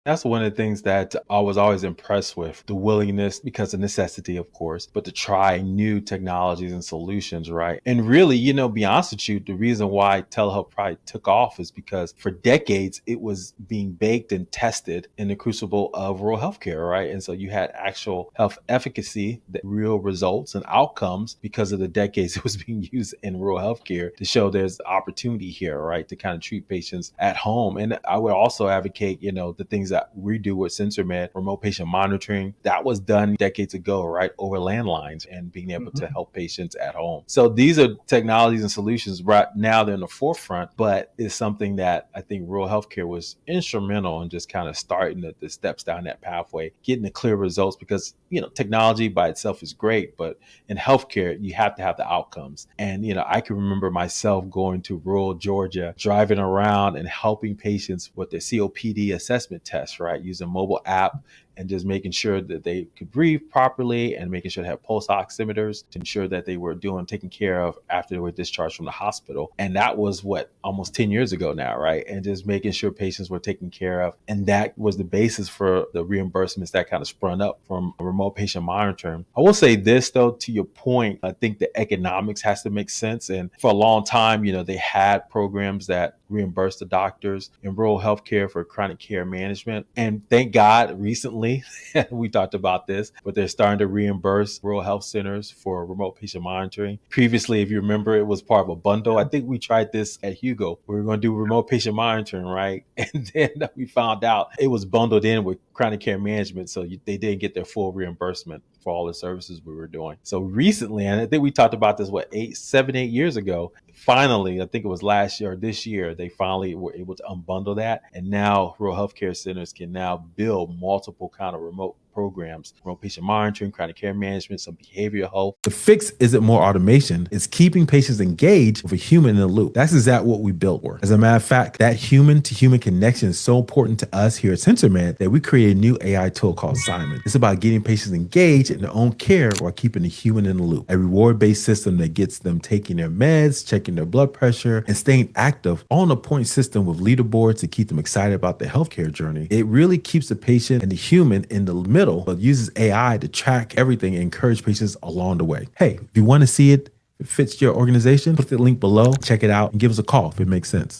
That's one of the things that I was always impressed with, the willingness, because of necessity, of course, but to try new technologies and solutions, right? And really, be honest with you, the reason why telehealth probably took off is because for decades it was being baked and tested in the crucible of rural healthcare, right? And so you had actual health efficacy, the real results and outcomes because of the decades it was being used in rural healthcare to show there's opportunity here, right? To kind of treat patients at home. And I would also advocate, the things that we do with SynsorMed, remote patient monitoring, that was done decades ago, right? Over landlines and being able to help patients at home. So these are technologies and solutions right now they're in the forefront, but it's something that I think rural healthcare was instrumental in just kind of starting the steps down that pathway, getting the clear results because, technology by itself is great, but in healthcare, you have to have the outcomes. And, I can remember myself going to rural Georgia, driving around and helping patients with their COPD assessment test, right? Using mobile app and just making sure that they could breathe properly and making sure they have pulse oximeters to ensure that they were taken care of after they were discharged from the hospital. And that was almost 10 years ago now, right? And just making sure patients were taken care of. And that was the basis for the reimbursements that kind of sprung up from remote patient monitoring. I will say this though, to your point, I think the economics has to make sense. And for a long time, they had programs that reimburse the doctors in rural healthcare for chronic care management. And thank God recently, we talked about this, but they're starting to reimburse rural health centers for remote patient monitoring. Previously, if you remember, it was part of a bundle. I think we tried this at Hugo. We were going to do remote patient monitoring, right? And then we found out it was bundled in with chronic care management. So they didn't get their full reimbursement for all the services we were doing. So recently, and I think we talked about this, 8 years ago, finally, I think it was last year or this year, they finally were able to unbundle that. And now rural healthcare centers can now build multiple kind of remote programs, remote patient monitoring, chronic care management, some behavioral health. The fix isn't more automation. It's keeping patients engaged with a human in the loop. That's exactly what we built for. As a matter of fact, that human to human connection is so important to us here at SynsorMed that we created a new AI tool called Simon. It's about getting patients engaged in their own care while keeping the human in the loop. A reward-based system that gets them taking their meds, checking their blood pressure, and staying active, all in a point system with leaderboards to keep them excited about their healthcare journey. It really keeps the patient and the human in the middle, but uses AI to track everything and encourage patients along the way. Hey, if you want to see it, if it fits your organization, put the link below, check it out, and give us a call if it makes sense.